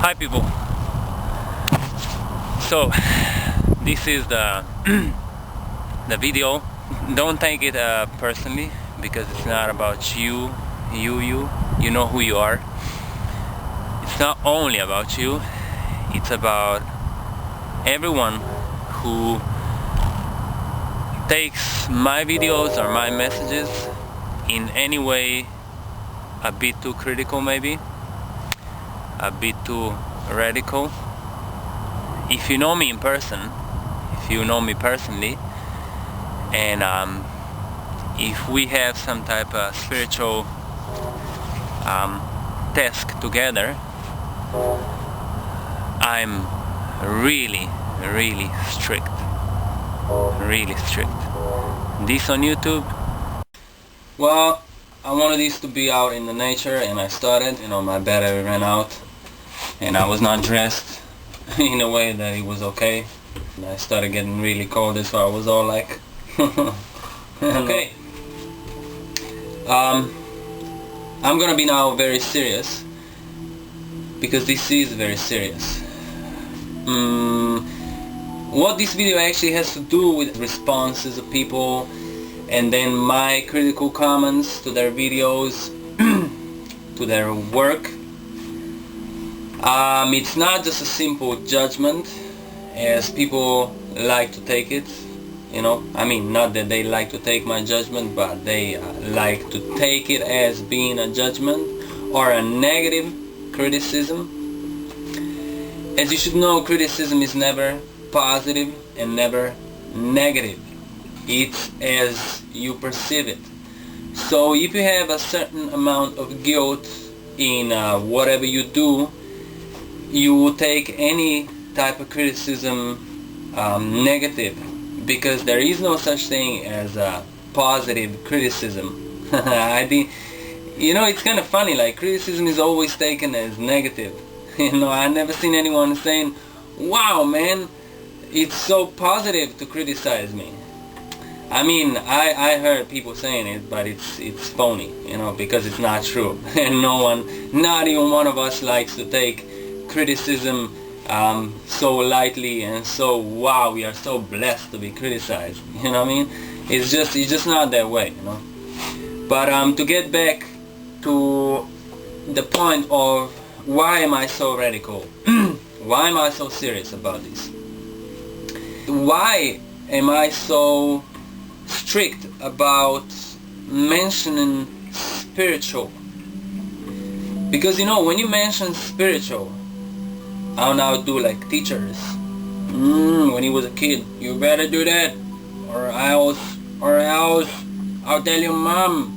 Hi people. So this is the the video. Don't take it personally, because it's not about you. You know who you are. It's not only about you. It's about everyone who takes my videos or my messages in any way a bit too critical, maybe a bit too radical. If you know me in person, if you know me personally, and if we have some type of spiritual task together, I'm really strict. This on YouTube, well, I wanted this to be out in the nature, and I started, my battery ran out and I was not dressed in a way that it was okay, and I started getting really cold, so I was all like okay. I'm gonna be now very serious, because this is very serious. What this video actually has to do with responses of people, and then my critical comments to their videos, to their work. It's not just a simple judgment as people like to take it, I mean, not that they like to take my judgment, but they like to take it as being a judgment or a negative criticism. As you should know, criticism is never positive and never negative. It's as you perceive it. So if you have a certain amount of guilt in whatever you do, you will take any type of criticism negative, because there is no such thing as a positive criticism. It's kind of funny, like criticism is always taken as negative. I never seen anyone saying, wow man, it's so positive to criticize me. I mean, I heard people saying it, but it's phony, because it's not true. And not even one of us likes to take criticism so lightly and so, wow, we are so blessed to be criticized. You know what I mean? It's just not that way, But to get back to the point of why am I so radical? Why am I so serious about this? Why am I so strict about mentioning spiritual? Because when you mention spiritual, I'll now do like teachers. When he was a kid, you better do that, or else I'll tell your mom.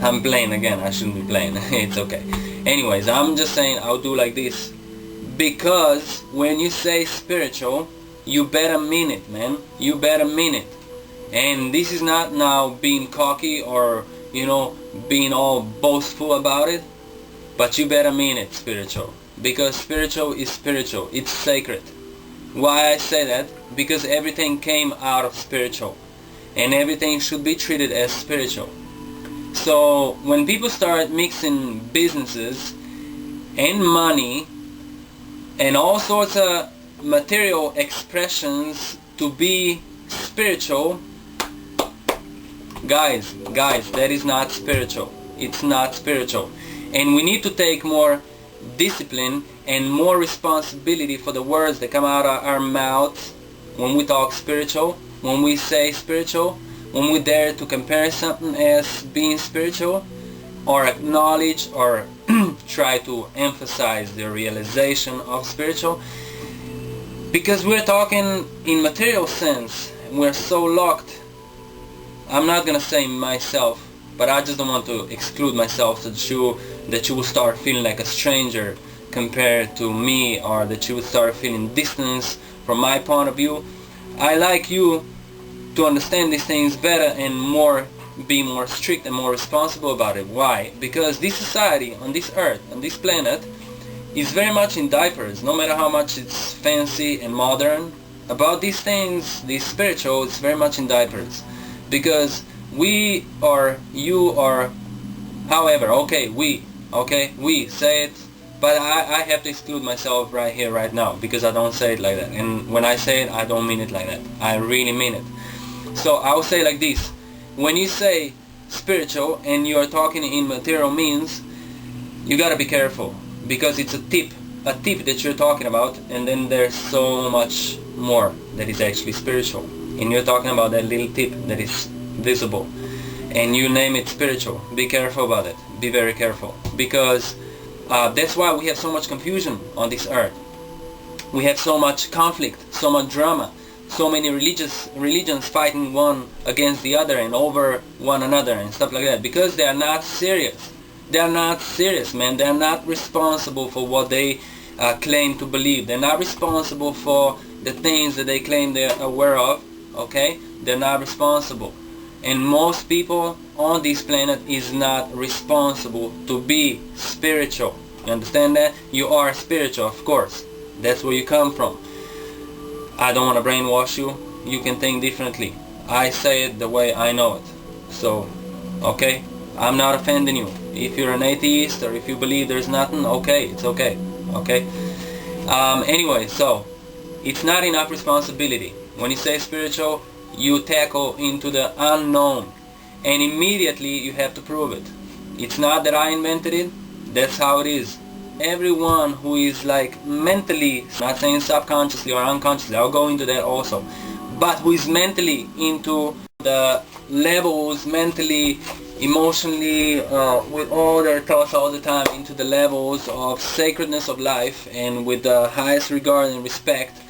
I'm playing again. I shouldn't be playing. It's okay. Anyways, I'm just saying I'll do like this, because when you say spiritual, you better mean it, man. You better mean it. And this is not now being cocky or being all boastful about it, but you better mean it, spiritual. Because spiritual is spiritual. It's sacred. Why I say that? Because everything came out of spiritual, and everything should be treated as spiritual. So when people start mixing businesses and money and all sorts of material expressions to be spiritual, guys, that is not spiritual. It's not spiritual. And we need to take more discipline and more responsibility for the words that come out of our mouths when we talk spiritual, when we say spiritual, when we dare to compare something as being spiritual, or acknowledge or try to emphasize the realization of spiritual. Because we're talking in material sense, we're so locked. I'm not gonna say myself, but I just don't want to exclude myself, so that you will start feeling like a stranger compared to me, or that you would start feeling distance from my point of view. I like you to understand these things better and be more strict and more responsible about it. Why? Because this society on this earth, on this planet, is very much in diapers. No matter how much it's fancy and modern about these things, these spiritual, it's very much in diapers. Because we or you or however, we say it, but I have to exclude myself right here, right now, because I don't say it like that. And when I say it, I don't mean it like that. I really mean it. So I will say like this: when you say spiritual and you are talking in material means, you gotta be careful, because it's a tip that you're talking about, and then there's so much more that is actually spiritual, and you're talking about that little tip that is visible, and you name it spiritual. Be careful about it. Be very careful, because that's why we have so much confusion on this earth. We have so much conflict, so much drama, so many religions fighting one against the other and over one another and stuff like that, because they are not serious. They are not serious, man. They are not responsible for what they claim to believe. They're not responsible for the things that they claim they're aware of. Okay? They're not responsible. And most people on this planet is not responsible to be spiritual. You understand that? You are spiritual, of course. That's where you come from. I don't want to brainwash you. You can think differently. I say it the way I know it. So, okay? I'm not offending you. If you're an atheist or if you believe there's nothing, okay, it's okay. Okay? Anyway, so, it's not enough responsibility. When you say spiritual, you tackle into the unknown, and immediately you have to prove it. It's not that I invented it. That's how it is. Everyone who is like mentally, not saying subconsciously or unconsciously, I'll go into that also, but who is mentally into the levels, mentally, emotionally, with all their thoughts all the time, into the levels of sacredness of life, and with the highest regard and respect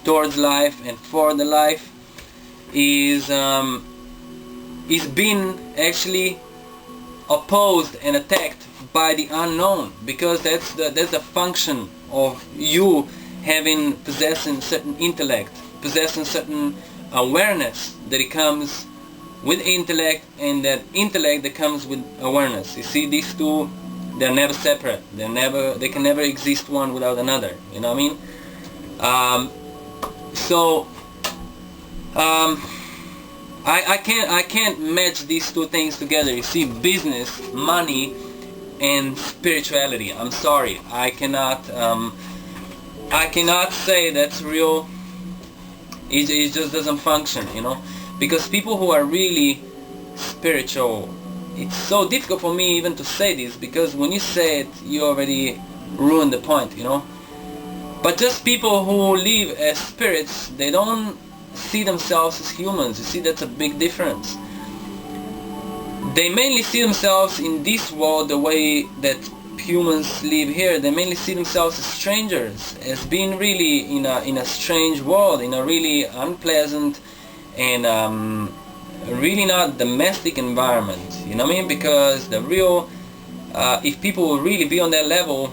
towards life and for the life, is being actually opposed and attacked by the unknown, because that's the function of you possessing certain intellect, possessing certain awareness, that it comes with intellect, and that intellect that comes with awareness. You see, these two, they're never separate. They can never exist one without another. You know what I mean? I can't match these two things together. You see, business, money, and spirituality. I'm sorry, I cannot say that's real. It just doesn't function, you know, because people who are really spiritual, it's so difficult for me even to say this, because when you say it, you already ruin the point, you know. But just people who live as spirits, they don't see themselves as humans. You see, that's a big difference. They mainly see themselves in this world the way that humans live here. They mainly see themselves as strangers, as being really in a strange world, in a really unpleasant and really not domestic environment. You know what I mean? Because the real, if people would really be on that level,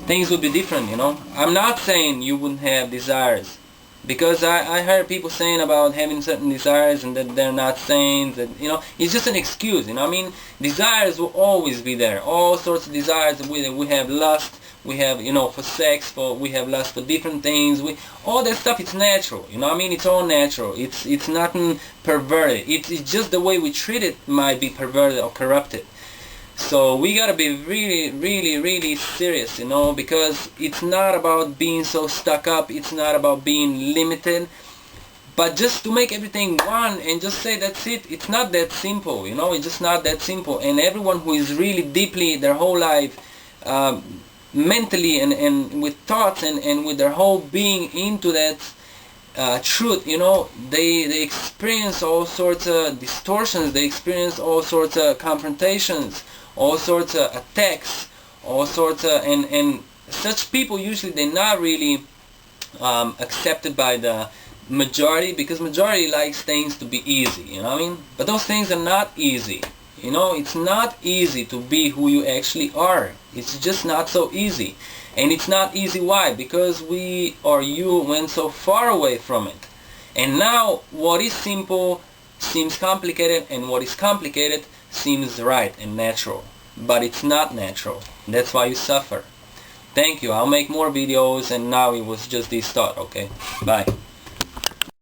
things would be different, you know. I'm not saying you wouldn't have desires, because I heard people saying about having certain desires and that they're not sane, that, you know, it's just an excuse, you know. I mean, desires will always be there. All sorts of desires. We have lust, we have, you know, for sex, we have lust for different things. All that stuff, it's natural, you know. I mean, it's all natural. It's nothing perverted. It's just the way we treat it might be perverted or corrupted. So we gotta be really, really, really serious, you know, because it's not about being so stuck up. It's not about being limited, but just to make everything one and just say that's it. It's not that simple, you know. It's just not that simple. And everyone who is really deeply their whole life, mentally and with thoughts and with their whole being into that truth, you know, they experience all sorts of distortions. They experience all sorts of confrontations, all sorts of attacks, all sorts of, and such people usually, they're not really accepted by the majority, because majority likes things to be easy, you know what I mean? But those things are not easy, you know. It's not easy to be who you actually are. It's just not so easy. And it's not easy. Why? Because we or you went so far away from it. And now what is simple seems complicated, and what is complicated seems right and natural. But it's not natural. That's why you suffer. Thank you. I'll make more videos, and now it was just this thought, okay? Bye.